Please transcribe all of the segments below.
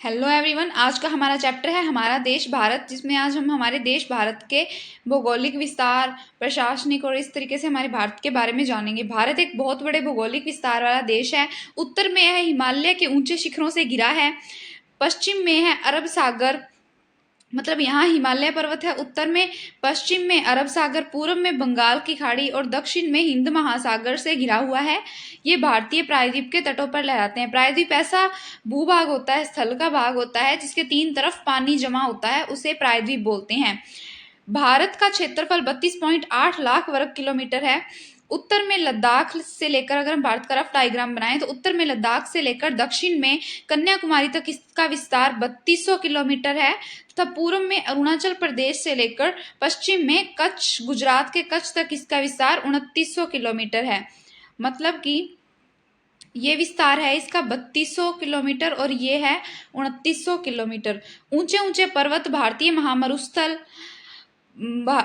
Hello everyone. आज का हमारा चैप्टर है हमारा देश भारत, जिसमें आज हम हमारे देश भारत के भौगोलिक विस्तार, प्रशासनिक और इस तरीके से हमारे भारत के बारे में जानेंगे। भारत एक बहुत बड़े भौगोलिक विस्तार वाला देश है। उत्तर में यह हिमालय के ऊंचे शिखरों से घिरा है। पश्चिम में है अरब सागर, मतलब यहाँ हिमालय पर्वत है। उत्तर में, पश्चिम में अरब सागर, पूर्व में बंगाल की खाड़ी और दक्षिण में हिंद महासागर से घिरा हुआ है। ये भारतीय प्रायद्वीप के तटों पर लहराते हैं। प्रायद्वीप ऐसा भूभाग होता है, स्थल का भाग होता है जिसके तीन तरफ पानी जमा होता है, उसे प्रायद्वीप बोलते हैं। भारत का क्षेत्रफल 32.8 लाख वर्ग किलोमीटर है। उत्तर में लद्दाख से लेकर, अगर हम भारत का रफ डायग्राम बनाएं तो उत्तर में लद्दाख से लेकर दक्षिण में कन्याकुमारी तक इसका विस्तार 3200 किलोमीटर है, तथा पूर्व में अरुणाचल प्रदेश से लेकर पश्चिम में कच्छ, गुजरात के कच्छ तक इसका विस्तार 2900 किलोमीटर है। मतलब कि ये विस्तार है इसका 3200 किलोमीटर और ये है 2900 किलोमीटर। ऊंचे ऊंचे पर्वत, भारतीय महामरुस्थल,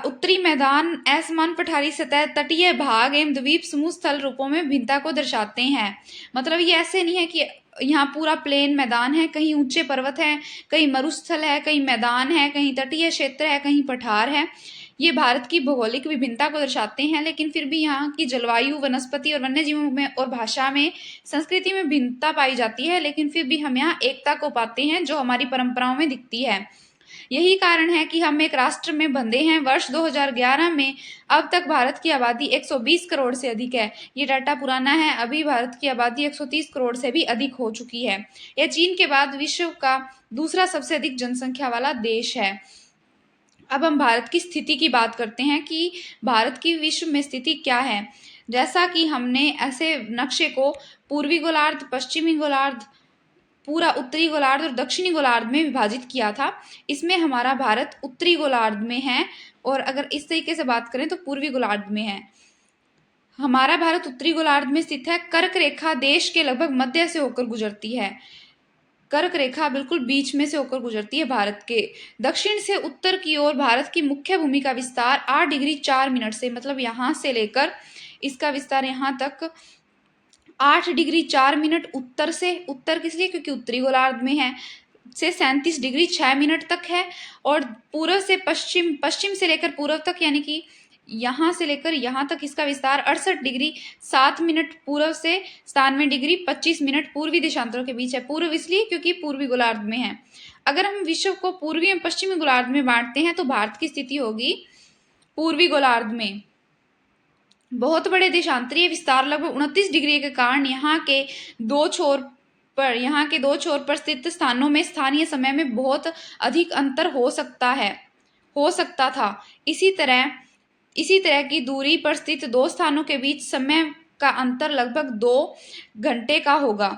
उत्तरी मैदान, असमान पठारी सतह, तटीय भाग एवं द्वीप समूह स्थल रूपों में भिन्नता को दर्शाते हैं। मतलब ये ऐसे नहीं है कि यहाँ पूरा प्लेन मैदान है, कहीं ऊंचे पर्वत है, कहीं मरुस्थल है, कहीं मैदान है, कहीं तटीय क्षेत्र है, कहीं पठार है। ये भारत की भौगोलिक विभिन्नता को दर्शाते हैं, लेकिन फिर भी यहाँ की जलवायु, वनस्पति और वन्य जीवों में और भाषा में, संस्कृति में भिन्नता पाई जाती है, लेकिन फिर भी हम यहाँ एकता को पाते हैं जो हमारी परंपराओं में दिखती है। यही कारण है कि हम एक राष्ट्र में बंधे हैं। वर्ष 2011 में अब तक भारत की आबादी 120 करोड़ से अधिक है। ये डाटा पुराना है, अभी भारत की आबादी 130 करोड़ से भी अधिक हो चुकी है। यह चीन के बाद विश्व का दूसरा सबसे अधिक जनसंख्या वाला देश है। अब हम भारत की स्थिति की बात करते हैं कि भारत की विश्व में स्थिति क्या है। जैसा कि हमने ऐसे नक्शे को पूर्वी गोलार्ध, पश्चिमी गोलार्ध, पूरा उत्तरी गोलार्ध और दक्षिणी गोलार्ध में विभाजित किया था। इसमें हमारा भारत उत्तरी गोलार्ध में है, और अगर इस तरीके से बात करें तो पूर्वी गोलार्ध में है। हमारा भारत उत्तरी गोलार्ध में स्थित है। कर्क रेखा देश के लगभग मध्य से होकर गुजरती है। कर्क रेखा बिल्कुल बीच में से होकर गुजरती है भारत के। दक्षिण से उत्तर की ओर भारत की मुख्य भूमि का विस्तार 8 डिग्री 4 मिनट से, मतलब यहाँ से लेकर इसका विस्तार यहाँ तक 8 डिग्री 4 मिनट उत्तर से, उत्तर किस लिए, क्योंकि उत्तरी गोलार्ध में है, से 37 डिग्री 6 मिनट तक है। और पूर्व से पश्चिम, पश्चिम से लेकर पूर्व तक, यानी कि यहाँ से लेकर यहाँ तक इसका विस्तार 68 डिग्री 7 मिनट पूर्व से 97 डिग्री 25 मिनट पूर्वी देशांतरों के बीच है। पूर्व इसलिए क्योंकि पूर्वी गोलार्ध में है। अगर हम विश्व को पूर्वी एवं पश्चिमी गोलार्ध में बांटते हैं तो भारत की स्थिति होगी पूर्वी गोलार्ध में। बहुत बड़े देशांतरीय विस्तार लगभग 29 डिग्री के कारण यहाँ के दो छोर पर स्थित स्थानों में स्थानीय समय में बहुत अधिक अंतर हो सकता था। इसी तरह की दूरी पर स्थित दो स्थानों के बीच समय का अंतर लगभग 2 घंटे का होगा।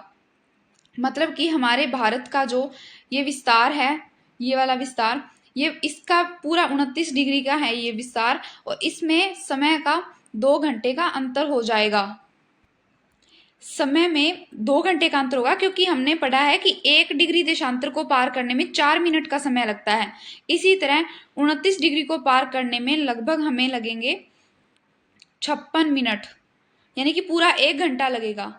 मतलब कि हमारे भारत का जो ये विस्तार है, ये वाला विस्तार, ये इसका पूरा 29 डिग्री का है ये विस्तार, और इसमें समय का 2 घंटे का अंतर हो जाएगा। समय में 2 घंटे का अंतर होगा क्योंकि हमने पढ़ा है कि 1 डिग्री देशांतर को पार करने में 4 मिनट का समय लगता है। इसी तरह 29 डिग्री को पार करने में लगभग हमें लगेंगे 56 मिनट, यानी कि पूरा 1 घंटा लगेगा।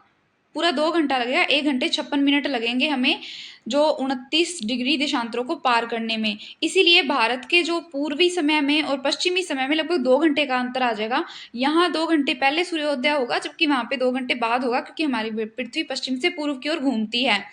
पूरा 2 घंटा लगेगा, 1 घंटे 56 मिनट लगेंगे हमें जो 29 डिग्री देशांतरों को पार करने में। इसीलिए भारत के जो पूर्वी समय में और पश्चिमी समय में लगभग 2 घंटे का अंतर आ जाएगा। यहाँ 2 घंटे पहले सूर्योदय होगा, जबकि वहां पे 2 घंटे बाद होगा, क्योंकि हमारी पृथ्वी पश्चिम से पूर्व की ओर घूमती है।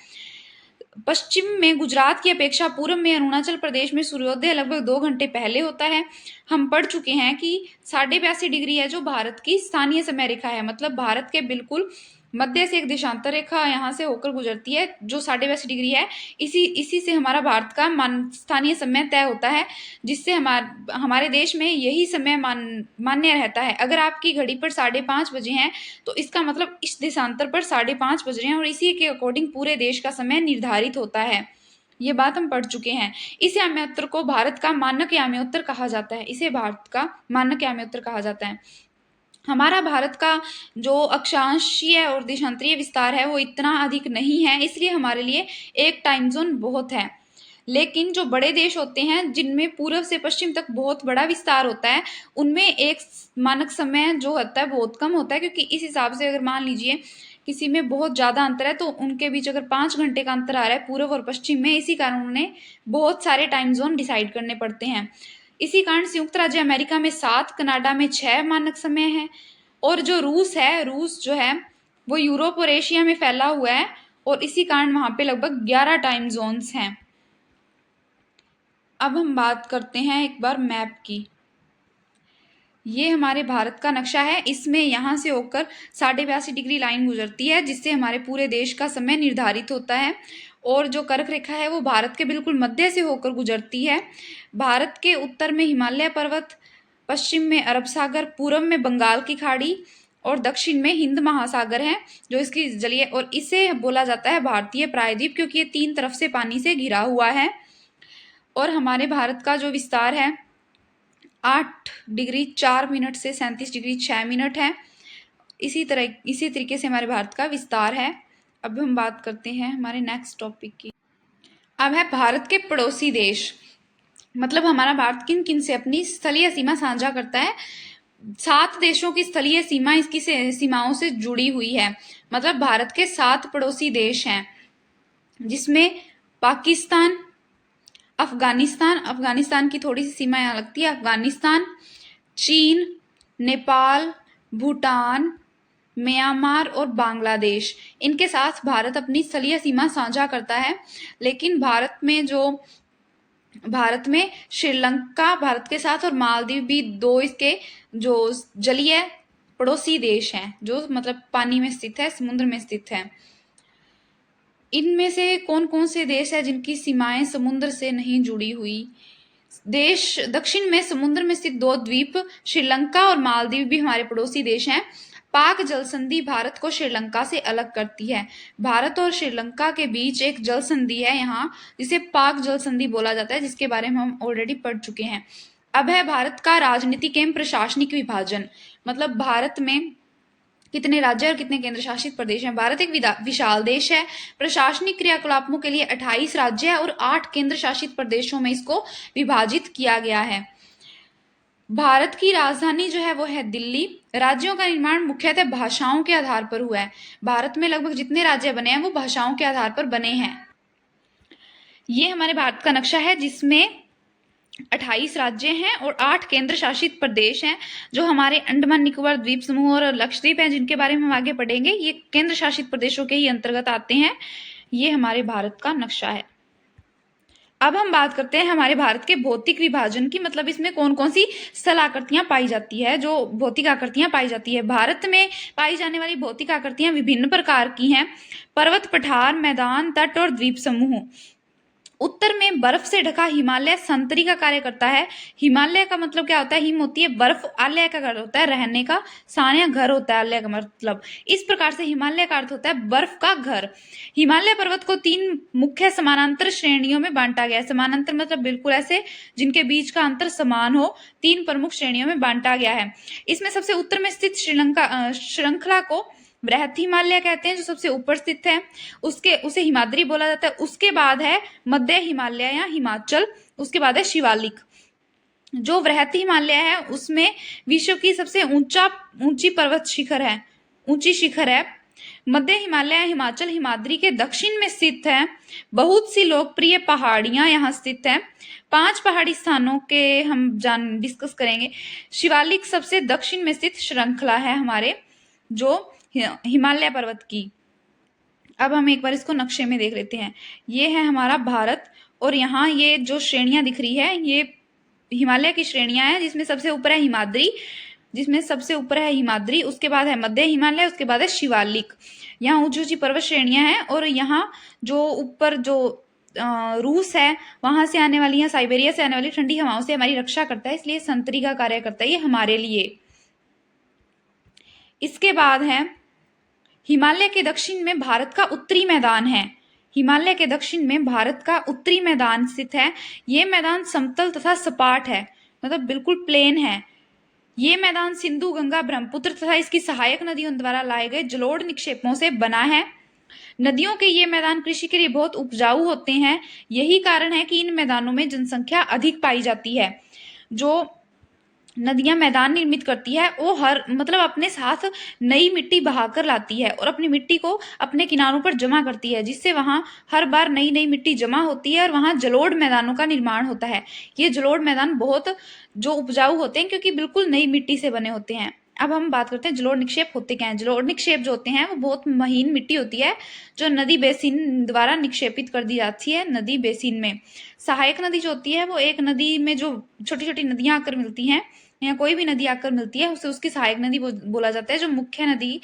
पश्चिम में गुजरात की अपेक्षा पूर्व में अरुणाचल प्रदेश में सूर्योदय लगभग 2 घंटे पहले होता है। हम पढ़ चुके हैं कि 82.5 डिग्री है जो भारत की स्थानीय समय रेखा है। मतलब भारत के बिल्कुल मध्य से एक देशांतर रेखा यहाँ से होकर गुजरती है जो 82.5 डिग्री है। इसी से हमारा भारत का स्थानीय समय तय होता है, जिससे हमारे देश में यही समय मान्य रहता है। अगर आपकी घड़ी पर 5:30 बजे हैं तो इसका मतलब इस देशांतर पर 5:30 बज रहे हैं, और इसी के अकॉर्डिंग पूरे देश का समय निर्धारित होता है। ये बात हम पढ़ चुके हैं। इस याम्योत्तर को भारत का मानक याम्योत्तर कहा जाता है। इसे भारत का मानक याम्योत्तर कहा जाता है। हमारा भारत का जो अक्षांशीय और देशांतरीय विस्तार है वो इतना अधिक नहीं है, इसलिए हमारे लिए एक टाइम जोन बहुत है। लेकिन जो बड़े देश होते हैं जिनमें पूर्व से पश्चिम तक बहुत बड़ा विस्तार होता है, उनमें एक मानक समय जो होता है बहुत कम होता है, क्योंकि इस हिसाब से अगर मान लीजिए किसी में बहुत ज़्यादा अंतर है तो उनके बीच अगर 5 घंटे का अंतर आ रहा है पूर्व और पश्चिम में, इसी कारण उन्हें बहुत सारे टाइम जोन डिसाइड करने पड़ते हैं। इसी कारण संयुक्त राज्य अमेरिका में 7, कनाडा में 6 मानक समय है। और जो रूस जो है वो यूरोप और एशिया में फैला हुआ है और इसी कारण वहां पे लगभग 11 टाइम जोन्स हैं। अब हम बात करते हैं एक बार मैप की। ये हमारे भारत का नक्शा है। इसमें यहाँ से होकर 82.5 डिग्री लाइन गुजरती है जिससे हमारे पूरे देश का समय निर्धारित होता है। और जो कर्क रेखा है वो भारत के बिल्कुल मध्य से होकर गुजरती है। भारत के उत्तर में हिमालय पर्वत, पश्चिम में अरब सागर, पूर्व में बंगाल की खाड़ी और दक्षिण में हिंद महासागर है जो इसकी जलीय, और इसे बोला जाता है भारतीय प्रायद्वीप क्योंकि ये 3 तरफ से पानी से घिरा हुआ है। और हमारे भारत का जो विस्तार है 8 डिग्री 4 मिनट से 37 डिग्री 6 मिनट है। इसी तरीके से हमारे भारत का विस्तार है। अब हम बात करते हैं हमारे नेक्स्ट टॉपिक की। अब है भारत के पड़ोसी देश, मतलब हमारा भारत किन किन से अपनी स्थलीय सीमा साझा करता है। 7 देशों की स्थलीय सीमा इसकी सीमाओं से जुड़ी हुई है। मतलब भारत के 7 पड़ोसी देश हैं जिसमें पाकिस्तान, अफगानिस्तान की थोड़ी सी सीमा यहाँ लगती है, अफगानिस्तान, चीन, नेपाल, भूटान, म्यांमार और बांग्लादेश, इनके साथ भारत अपनी स्थलीय सीमा साझा करता है। लेकिन भारत में श्रीलंका भारत के साथ और मालदीव भी 2 इसके जो जलीय पड़ोसी देश हैं जो मतलब पानी में स्थित है, समुद्र में स्थित है। इनमें से कौन कौन से देश है जिनकी सीमाएं समुद्र से नहीं जुड़ी हुई? देश दक्षिण में समुद्र में स्थित 2 द्वीप श्रीलंका और मालदीव भी हमारे पड़ोसी देश हैं। पाक जल संधि भारत को श्रीलंका से अलग करती है। भारत और श्रीलंका के बीच एक जल संधि है यहाँ जिसे पाक जल संधि बोला जाता है, जिसके बारे में हम ऑलरेडी पढ़ चुके हैं। अब है भारत का राजनीतिक एवं प्रशासनिक विभाजन, मतलब भारत में कितने राज्य और कितने केंद्र शासित प्रदेश हैं। भारत एक विशाल देश है। प्रशासनिक क्रियाकलापों के लिए 28 राज्य है और 8 केंद्र शासित प्रदेशों में इसको विभाजित किया गया है। भारत की राजधानी जो है वो है दिल्ली। राज्यों का निर्माण मुख्यतः भाषाओं के आधार पर हुआ है। भारत में लगभग जितने राज्य बने हैं वो भाषाओं के आधार पर बने हैं। ये हमारे भारत का नक्शा है जिसमें 28 राज्य हैं और 8 केंद्र शासित प्रदेश हैं। जो हमारे अंडमान निकोबार द्वीप समूह और लक्षद्वीप हैं जिनके बारे में हम आगे पढ़ेंगे, ये केंद्र शासित प्रदेशों के ही अंतर्गत आते हैं। ये हमारे भारत का नक्शा है। अब हम बात करते हैं हमारे भारत के भौतिक विभाजन की, मतलब इसमें कौन कौन सी स्थल आकृतियां पाई जाती है, जो भौतिक आकृतियां पाई जाती है। भारत में पाई जाने वाली भौतिक आकृतियां विभिन्न प्रकार की हैं। पर्वत, पठार, मैदान, तट और द्वीप समूह। उत्तर में बर्फ से ढका हिमालय संतरी का कार्य करता है। हिमालय का मतलब क्या होता है? हिम होती है बर्फ, आलय का घर होता है रहने का, सान्या घर होता है आलय का मतलब। इस प्रकार से हिमालय का अर्थ होता है बर्फ का घर। हिमालय पर्वत को 3 मुख्य समानांतर श्रेणियों में बांटा गया है। समानांतर मतलब बिल्कुल ऐसे जिनके बीच का अंतर समान हो, 3 प्रमुख श्रेणियों में बांटा गया है। इसमें सबसे उत्तर में स्थित श्रृंखला को बृहत हिमालय कहते हैं जो सबसे ऊपर स्थित है, उसे हिमाद्री बोला जाता है। उसके बाद है मध्य हिमालय या हिमाचल, उसके बाद है शिवालिक। जो बृहत हिमालय है उसमें विश्व की सबसे ऊंची पर्वत ऊंची शिखर है। मध्य हिमालय हिमाचल हिमाद्री के दक्षिण में स्थित है। बहुत सी लोकप्रिय पहाड़ियां यहाँ स्थित है। 5 पहाड़ी स्थानों के हम डिस्कस करेंगे। शिवालिक सबसे दक्षिण में स्थित श्रृंखला है हमारे जो हिमालय पर्वत की। अब हम एक बार इसको नक्शे में देख लेते हैं। ये है हमारा भारत और यहाँ ये जो श्रेणियां दिख रही है ये हिमालय की श्रेणियां हैं जिसमें सबसे ऊपर है हिमाद्री, उसके बाद है मध्य हिमालय, उसके बाद है शिवालिक। यहाँ ऊंची ऊंची पर्वत श्रेणियां हैं और यहाँ जो ऊपर जो रूस है वहां से आने वाली या साइबेरिया से आने वाली ठंडी हवाओं से हमारी रक्षा करता है, इसलिए संतरी का कार्य करता है ये हमारे लिए। इसके बाद है हिमालय के दक्षिण में भारत का उत्तरी मैदान है। हिमालय के दक्षिण में भारत का उत्तरी मैदान स्थित है। ये मैदान समतल तथा सपाट है, मतलब बिल्कुल प्लेन है। ये मैदान सिंधु, गंगा, ब्रह्मपुत्र तथा इसकी सहायक नदियों द्वारा लाए गए जलोढ़ निक्षेपों से बना है। नदियों के ये मैदान कृषि के लिए बहुत उपजाऊ होते हैं। यही कारण है कि इन मैदानों में जनसंख्या अधिक पाई जाती है। जो नदियां मैदान निर्मित करती है, वो हर मतलब अपने साथ नई मिट्टी बहाकर लाती है और अपनी मिट्टी को अपने किनारों पर जमा करती है, जिससे वहां हर बार नई नई मिट्टी जमा होती है और वहां जलोढ़ मैदानों का निर्माण होता है। ये जलोढ़ मैदान बहुत जो उपजाऊ होते हैं क्योंकि बिल्कुल नई मिट्टी से बने होते हैं। अब हम बात करते हैं जलोढ़ निक्षेप होते क्या हैं। जलोढ़ निक्षेप जो होते हैं वो बहुत महीन मिट्टी होती है जो नदी बेसिन द्वारा निक्षेपित कर दी जाती है नदी बेसिन में। सहायक नदी जो होती है वो एक नदी में जो छोटी छोटी नदियां आकर मिलती हैं या कोई भी नदी आकर मिलती है उसे उसकी सहायक नदी बोला जाता है, जो मुख्य नदी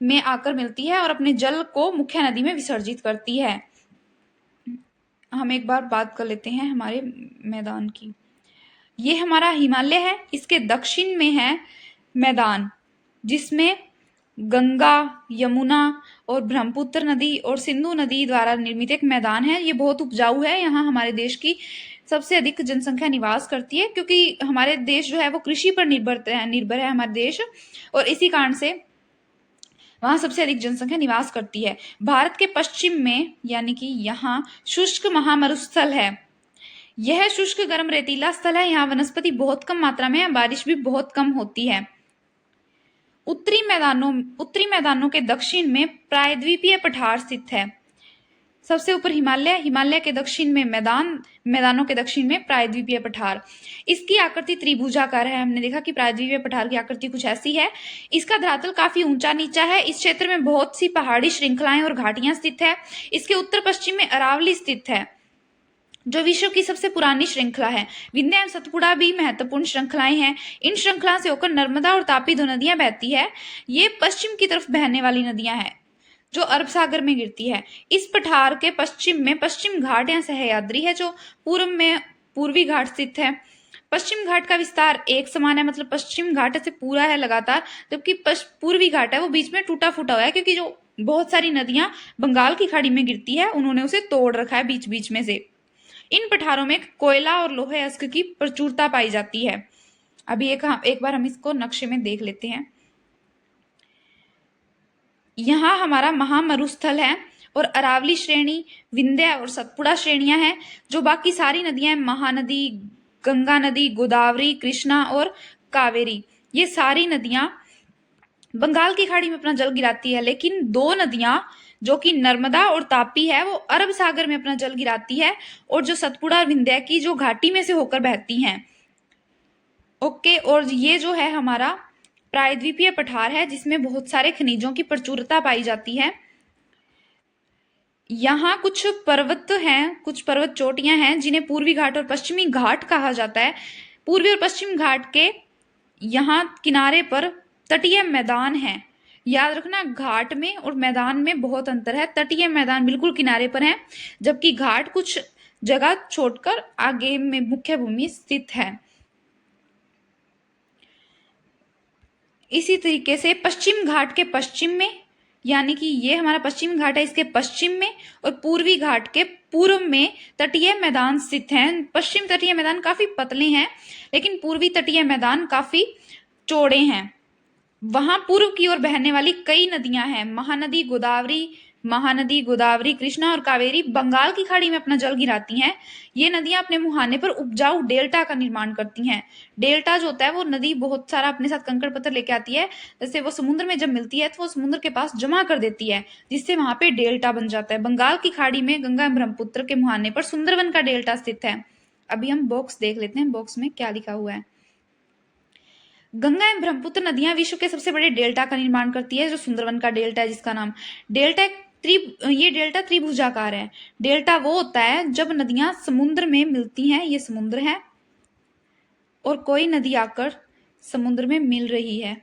में आकर मिलती है और अपने जल को मुख्य नदी में विसर्जित करती है। हम एक बार बात कर लेते हैं हमारे मैदान की। ये हमारा हिमालय है, इसके दक्षिण में है मैदान जिसमें गंगा, यमुना और ब्रह्मपुत्र नदी और सिंधु नदी द्वारा निर्मित एक मैदान है। ये बहुत उपजाऊ है, यहाँ हमारे देश की सबसे अधिक जनसंख्या निवास करती है क्योंकि हमारे देश जो है वो कृषि पर निर्भर है हमारे देश, और इसी कारण से वहां सबसे अधिक जनसंख्या निवास करती है। भारत के पश्चिम में यानी कि यहाँ शुष्क महामरुस्थल है। यह शुष्क गर्म रेतीला स्थल है, यहाँ वनस्पति बहुत कम मात्रा में है, बारिश भी बहुत कम होती है। उत्तरी मैदानों के दक्षिण में प्रायद्वीपीय पठार स्थित है। सबसे ऊपर हिमालय, हिमालय के दक्षिण में मैदानों के दक्षिण में प्रायद्वीपीय पठार। इसकी आकृति त्रिभुजाकार है। हमने देखा कि प्रायद्वीपीय पठार की आकृति कुछ ऐसी है। इसका धरातल काफी ऊंचा नीचा है। इस क्षेत्र में बहुत सी पहाड़ी श्रृंखलाएं और घाटियां स्थित है। इसके उत्तर पश्चिम में अरावली स्थित है जो विश्व की सबसे पुरानी श्रृंखला है। विंध्य एवं सतपुड़ा भी महत्वपूर्ण श्रृंखलाएं हैं। इन श्रृंखला से होकर नर्मदा और तापी दो नदियां बहती है। ये पश्चिम की तरफ बहने वाली नदियां हैं जो अरब सागर में गिरती है। इस पठार के पश्चिम में पश्चिम घाट या सह्याद्री है, जो पूर्व में पूर्वी घाट स्थित है। पश्चिम घाट का विस्तार एक समान है, मतलब पश्चिम घाट ऐसे पूरा है लगातार, जबकि पूर्वी घाट है वो बीच में टूटा फूटा हुआ है क्योंकि जो बहुत सारी नदियां बंगाल की खाड़ी में गिरती है उन्होंने उसे तोड़ रखा है बीच बीच में से। इन पठारों में कोयला और लोहे अयस्क की प्रचुरता पाई जाती है। अभी एक बार हम इसको नक्शे में देख लेते हैं। यहाँ हमारा महामरुस्थल है और अरावली श्रेणी, विंध्य और सतपुड़ा श्रेणियां हैं। जो बाकी सारी नदियां हैं, महानदी, गंगा नदी, गोदावरी, कृष्णा और कावेरी, ये सारी नदियां बंगाल की खाड़ी में अपना जल गिराती है। लेकिन दो नदियां जो कि नर्मदा और तापी है वो अरब सागर में अपना जल गिराती है, और जो सतपुड़ा और विंध्य की जो घाटी में से होकर बहती हैं। ओके, और ये जो है हमारा प्रायद्वीपीय पठार है जिसमें बहुत सारे खनिजों की प्रचुरता पाई जाती है। यहाँ कुछ पर्वत हैं, कुछ पर्वत चोटियां हैं जिन्हें पूर्वी घाट और पश्चिमी घाट कहा जाता है। पूर्वी और पश्चिम घाट के यहाँ किनारे पर तटीय मैदान है। याद रखना, घाट में और मैदान में बहुत अंतर है। तटीय मैदान बिल्कुल किनारे पर है, जबकि घाट कुछ जगह छोड़कर आगे में मुख्य भूमि स्थित है। इसी तरीके से पश्चिम घाट के पश्चिम में, यानी कि ये हमारा पश्चिम घाट है, इसके पश्चिम में और पूर्वी घाट के पूर्व में तटीय मैदान स्थित हैं। पश्चिम तटीय मैदान काफी पतले हैं, लेकिन पूर्वी तटीय मैदान काफी चौड़े हैं। वहां पूर्व की ओर बहने वाली कई नदियां हैं। महानदी, गोदावरी, कृष्णा और कावेरी बंगाल की खाड़ी में अपना जल गिराती हैं। ये नदियां अपने मुहाने पर उपजाऊ डेल्टा का निर्माण करती हैं। डेल्टा जो होता है वो नदी बहुत सारा अपने साथ कंकड़ पत्थर लेके आती है, जैसे वो समुद्र में जब मिलती है तो वो समुद्र के पास जमा कर देती है, जिससे वहां पे डेल्टा बन जाता है। बंगाल की खाड़ी में गंगा ब्रह्मपुत्र के मुहाने पर सुंदरवन का डेल्टा स्थित है। अभी हम बॉक्स देख लेते हैं, बॉक्स में क्या लिखा हुआ है। गंगा एवं ब्रह्मपुत्र नदियां विश्व के सबसे बड़े डेल्टा का निर्माण करती है, जो सुंदरवन का डेल्टा है, जिसका नाम डेल्टा ये डेल्टा त्रिभुजाकार है। डेल्टा वो होता है जब नदियां समुद्र में मिलती हैं, ये समुद्र है, और कोई नदी आकर समुद्र में मिल रही है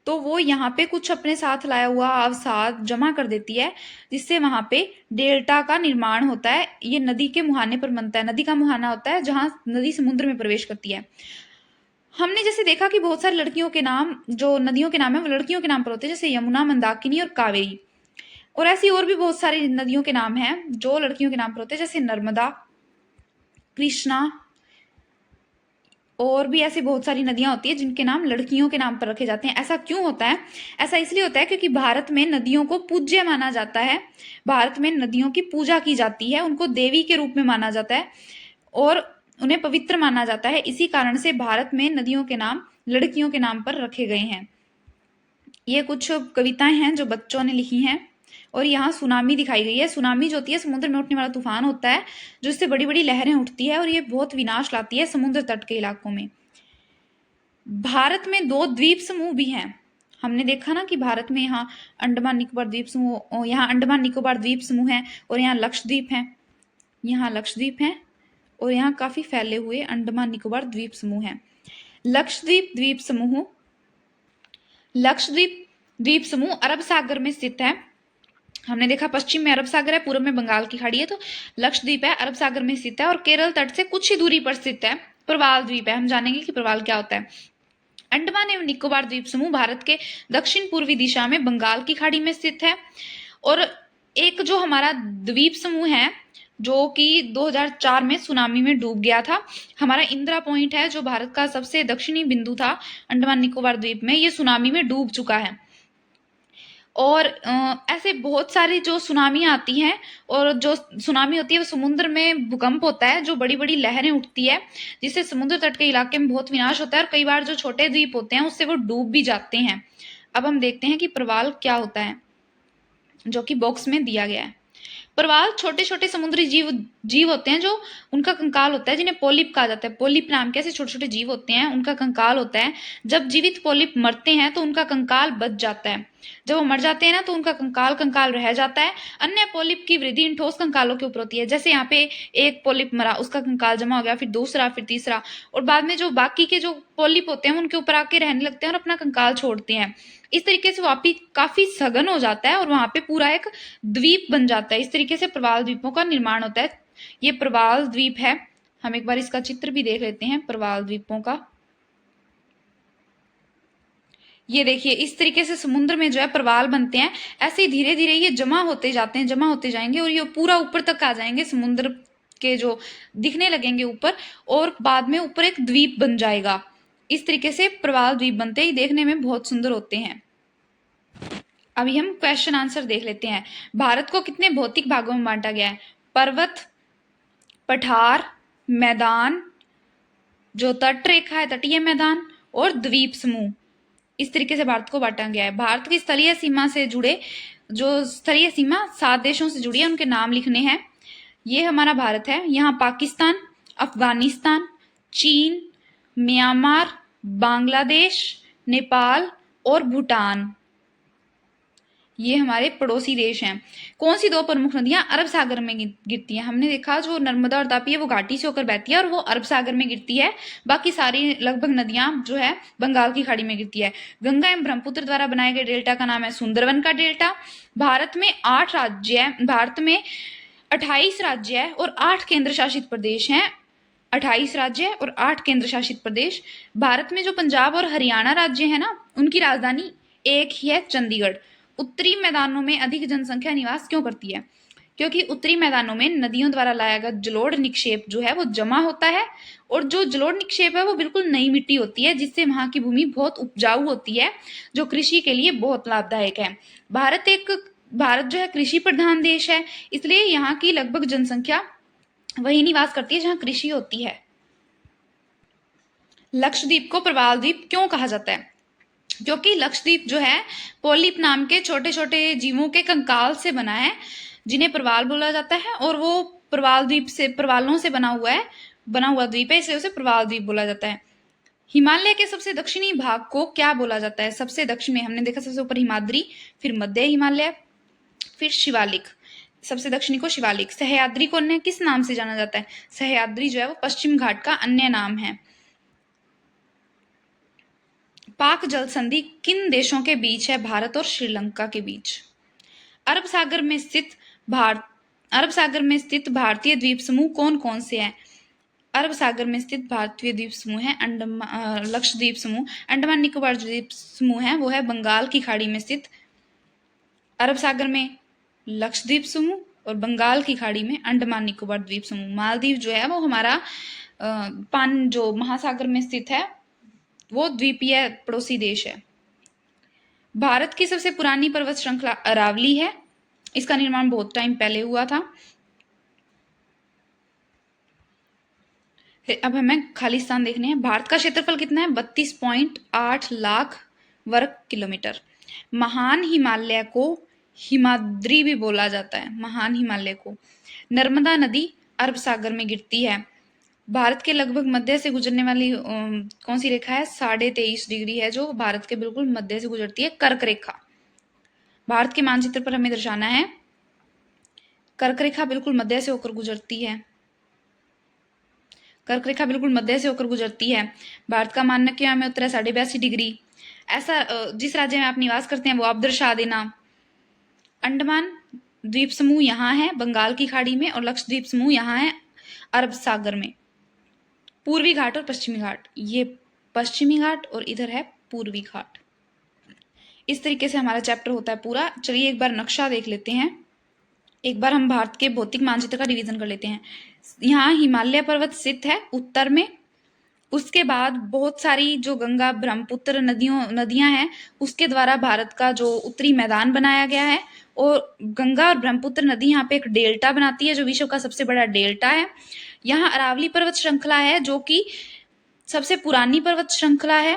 तो वो यहाँ पे कुछ अपने साथ लाया हुआ अवसाद जमा कर देती है, जिससे वहां पे डेल्टा का निर्माण होता है। ये नदी के मुहाने पर बनता है। नदी का मुहाना होता है जहां नदी समुद्र में प्रवेश करती है। हमने जैसे देखा कि बहुत सारी लड़कियों के नाम, जो नदियों के नाम है वो लड़कियों के नाम पर होते हैं, जैसे यमुना, मंदाकिनी और कावेरी। और ऐसी और भी बहुत सारी नदियों के नाम हैं जो लड़कियों के नाम पर होते हैं, जैसे नर्मदा, कृष्णा, और भी ऐसी बहुत सारी नदियां होती है जिनके नाम लड़कियों के नाम पर रखे जाते हैं। ऐसा क्यों होता है? ऐसा इसलिए होता है क्योंकि भारत में नदियों को पूज्य माना जाता है। भारत में नदियों की पूजा की जाती है, उनको देवी के रूप में माना जाता है। और उन्हें पवित्र माना जाता है। इसी कारण से भारत में नदियों के नाम लड़कियों के नाम पर रखे गए हैं। ये कुछ कविताएं हैं जो बच्चों ने लिखी हैं। और यहाँ सुनामी दिखाई गई है। सुनामी जो होती है समुद्र में उठने वाला तूफान होता है, जो इससे बड़ी बड़ी लहरें उठती है और ये बहुत विनाश लाती है समुद्र तट के इलाकों में। भारत में 2 द्वीप समूह भी हैं। हमने देखा ना कि भारत में यहाँ अंडमान निकोबार द्वीप समूह, यहाँ अंडमान निकोबार द्वीप समूह है और यहाँ लक्षद्वीप है, यहाँ लक्षद्वीप है और यहाँ काफी फैले हुए अंडमान निकोबार द्वीप समूह हैं। लक्षद्वीप द्वीप समूह, लक्षद्वीप द्वीप समूह अरब सागर में स्थित है। हमने देखा पश्चिम में अरब सागर है, पूर्व में बंगाल की खाड़ी है, तो लक्षद्वीप है अरब सागर में स्थित है और केरल तट से कुछ ही दूरी पर स्थित है। प्रवाल द्वीप है, हम जानेंगे कि प्रवाल क्या होता है। अंडमान एवं निकोबार द्वीप समूह भारत के दक्षिण पूर्वी दिशा में बंगाल की खाड़ी में स्थित है। और एक जो हमारा द्वीप समूह है जो कि 2004 में सुनामी में डूब गया था, हमारा इंदिरा पॉइंट है जो भारत का सबसे दक्षिणी बिंदु था अंडमान निकोबार द्वीप में, ये सुनामी में डूब चुका है। और ऐसे बहुत सारी जो सुनामी आती हैं और जो सुनामी होती है वो समुद्र में भूकंप होता है, जो बड़ी बड़ी लहरें उठती है जिससे समुद्र तट के इलाके में बहुत विनाश होता है और कई बार जो छोटे द्वीप होते हैं उससे वो डूब भी जाते हैं। अब हम देखते हैं कि प्रवाल क्या होता है, जो कि बॉक्स में दिया गया है। प्रवाल छोटे छोटे समुद्री जीव होते हैं, जो उनका कंकाल होता है जिन्हें पोलिप कहा जाता है। पोलिप नाम के ऐसे छोटे छोटे जीव होते हैं, उनका कंकाल होता है। जब जीवित पोलिप मरते हैं तो उनका कंकाल बच जाता है। जब वो मर जाते हैं ना तो उनका कंकाल रह जाता है। अन्य पोलिप की वृद्धि इन ठोस कंकालों के ऊपर होती है। जैसे यहाँ पे एक पोलिप मरा, उसका कंकाल जमा हो गया, फिर दूसरा, फिर तीसरा, और बाद में जो बाकी के जो पोलिप होते हैं उनके ऊपर आके रहने लगते हैं और अपना कंकाल छोड़ते हैं। इस तरीके से वापिस काफी सघन हो जाता है और वहां पे पूरा एक द्वीप बन जाता है। इस तरीके से प्रवाल द्वीपों का निर्माण होता है। ये प्रवाल द्वीप है। हम एक बार इसका चित्र भी देख लेते हैं प्रवाल द्वीपों का। ये देखिए इस तरीके से समुद्र में जो है प्रवाल बनते हैं। ऐसे ही धीरे धीरे ये जमा होते जाते हैं, जमा होते जाएंगे और ये पूरा ऊपर तक आ जाएंगे, समुद्र के जो दिखने लगेंगे ऊपर, और बाद में ऊपर एक द्वीप बन जाएगा। इस तरीके से प्रवाल द्वीप बनते ही देखने में बहुत सुंदर होते हैं। अभी हम क्वेश्चन आंसर देख लेते हैं। भारत को कितने भौतिक भागों में बांटा गया है? पर्वत, पठार, मैदान, जो तट रेखा है तटीय मैदान, और द्वीप समूह। इस तरीके से भारत को बांटा गया है। भारत की स्थलीय सीमा से जुड़े, जो स्थलीय सीमा 7 देशों से जुड़ी है उनके नाम लिखने हैं। ये हमारा भारत है। यहाँ पाकिस्तान, अफगानिस्तान, चीन, म्यांमार, बांग्लादेश, नेपाल और भूटान, ये हमारे पड़ोसी देश हैं। कौन सी 2 प्रमुख नदियां अरब सागर में गिरती हैं? हमने देखा जो नर्मदा और तापी है वो घाटी से होकर बहती है और वो अरब सागर में गिरती है। बाकी सारी लगभग नदियां जो है बंगाल की खाड़ी में गिरती है। गंगा एवं ब्रह्मपुत्र द्वारा बनाए गए डेल्टा का नाम है सुंदरवन का डेल्टा। भारत में 8 राज्य है, भारत में 28 राज्य है और 8 केंद्र शासित प्रदेश हैं। 28 राज्य और 8 केंद्र शासित प्रदेश। भारत में जो पंजाब और हरियाणा राज्य है ना, उनकी राजधानी एक ही है, चंडीगढ़। उत्तरी मैदानों में अधिक जनसंख्या निवास क्यों करती है? क्योंकि उत्तरी मैदानों में नदियों द्वारा लाया गया जलोढ़ निक्षेप जो है वो जमा होता है, और जो जलोढ़ निक्षेप है वो बिल्कुल नई मिट्टी होती है जिससे वहां की भूमि बहुत उपजाऊ होती है, जो कृषि के लिए बहुत लाभदायक है। भारत जो है कृषि प्रधान देश है, इसलिए यहाँ की लगभग जनसंख्या वही निवास करती है जहां कृषि होती है। लक्षद्वीप को प्रवाल द्वीप क्यों कहा जाता है? क्योंकि लक्षद्वीप जो है पोलिप नाम के छोटे छोटे जीवों के कंकाल से बना है, जिन्हें प्रवाल बोला जाता है, और वो प्रवाल द्वीप से, प्रवालों से बना हुआ द्वीप है, इसलिए उसे प्रवाल द्वीप बोला जाता है। हिमालय के सबसे दक्षिणी भाग को क्या बोला जाता है? सबसे दक्षिण में हमने देखा सबसे ऊपर हिमाद्री, फिर मध्य हिमालय, फिर शिवालिक। सबसे दक्षिणी को शिवालिक। सह्याद्री को अन्य किस नाम से जाना जाता है? सह्याद्री जो है वो पश्चिम घाट का अन्य नाम है। पाक जल संधि किन देशों के बीच है? भारत और श्रीलंका के बीच। अरब सागर में स्थित भारतीय द्वीप समूह कौन कौन से हैं? अरब सागर में स्थित भारतीय द्वीप समूह है लक्षद्वीप समूह। अंडमान निकोबार द्वीप समूह है वो है बंगाल की खाड़ी में स्थित। अरब सागर में लक्षद्वीप समूह और बंगाल की खाड़ी में अंडमान निकोबार द्वीप समूह। मालदीव जो है वो हमारा जो महासागर में स्थित है वो द्वीपीय पड़ोसी देश है। भारत की सबसे पुरानी पर्वत श्रृंखला अरावली है। इसका निर्माण बहुत टाइम पहले हुआ था। फिर अब हमें खालिस्तान देखने हैं। भारत का क्षेत्रफल कितना है? 32.8 लाख वर्ग किलोमीटर। महान हिमालय को हिमाद्री भी बोला जाता है, महान हिमालय को। नर्मदा नदी अरब सागर में गिरती है। भारत के लगभग मध्य से गुजरने वाली कौन सी रेखा है? 23.5 डिग्री है, जो भारत के बिल्कुल मध्य से गुजरती है, कर्क रेखा। भारत के मानचित्र पर हमें दर्शाना है, कर्क रेखा बिल्कुल मध्य से होकर गुजरती है, कर्क रेखा बिल्कुल मध्य से होकर गुजरती है। भारत का मानक में उत्तर है 82.5 डिग्री। ऐसा जिस राज्य में आप निवास करते हैं वो आप दर्शा देना। अंडमान द्वीप समूह यहाँ है बंगाल की खाड़ी में, और लक्षद्वीप समूह यहाँ है अरब सागर में। पूर्वी घाट और पश्चिमी घाट, ये पश्चिमी घाट और इधर है पूर्वी घाट। इस तरीके से हमारा चैप्टर होता है पूरा। चलिए एक बार नक्शा देख लेते हैं। एक बार हम भारत के भौतिक मानचित्र का रिवीजन कर लेते हैं। यहाँ हिमालय पर्वत स्थित है उत्तर में। उसके बाद बहुत सारी जो गंगा ब्रह्मपुत्र नदियां हैं उसके द्वारा भारत का जो उत्तरी मैदान बनाया गया है, और गंगा और ब्रह्मपुत्र नदी यहाँ पे एक डेल्टा बनाती है जो विश्व का सबसे बड़ा डेल्टा है। यहाँ अरावली पर्वत श्रृंखला है जो कि सबसे पुरानी पर्वत श्रृंखला है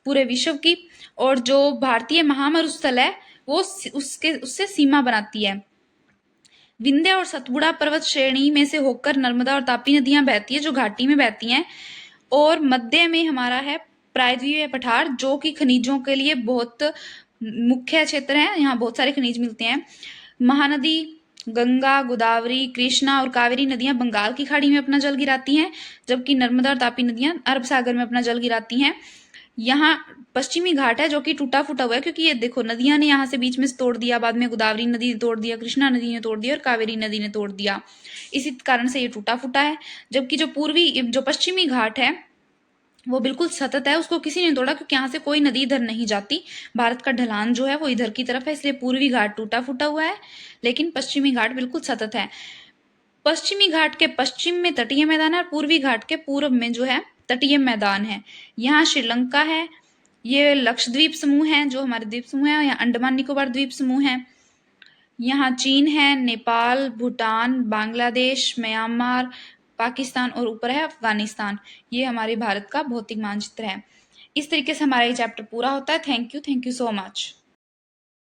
पूरे विश्व की, और जो भारतीय महामरुस्थल है वो उससे सीमा बनाती है। विंध्य और सतपुड़ा पर्वत श्रेणी में से होकर नर्मदा और तापी नदियां बहती है जो घाटी में बहती हैं, और मध्य में हमारा है प्रायद्वीपीय पठार जो कि खनिजों के लिए बहुत मुख्य क्षेत्र है, यहाँ बहुत सारे खनिज मिलते हैं। महानदी गंगा, गोदावरी, कृष्णा और कावेरी नदियां बंगाल की खाड़ी में अपना जल गिराती हैं, जबकि नर्मदा और तापी नदियां अरब सागर में अपना जल गिराती हैं। यहाँ पश्चिमी घाट है जो कि टूटा फूटा हुआ है, क्योंकि ये देखो नदियां ने यहाँ से बीच में से तोड़ दिया, बाद में गोदावरी नदी ने तोड़ दिया, कृष्णा नदी ने तोड़ दिया और कावेरी नदी ने तोड़ दिया, इसी कारण से ये टूटा फूटा है। जबकि जो पश्चिमी घाट है वो बिल्कुल सतत है, उसको किसी ने तोड़ा क्योंकि यहाँ से कोई नदी इधर नहीं जाती। भारत का ढलान जो है वो इधर की तरफ है, इसलिए पूर्वी घाट टूटा फूटा हुआ है, लेकिन पश्चिमी घाट बिल्कुल सतत है। पश्चिमी घाट के पश्चिम में तटीय मैदान है और पूर्वी घाट के पूर्व में जो है तटीय मैदान है। यहाँ श्रीलंका है, ये लक्षद्वीप समूह है जो हमारे द्वीप समूह है, यहाँ अंडमान निकोबार द्वीप समूह है, यहाँ चीन है, नेपाल, भूटान, बांग्लादेश, म्यांमार, पाकिस्तान और ऊपर है अफगानिस्तान। ये हमारे भारत का भौतिक मानचित्र है। इस तरीके से हमारा ये चैप्टर पूरा होता है। Thank you so much.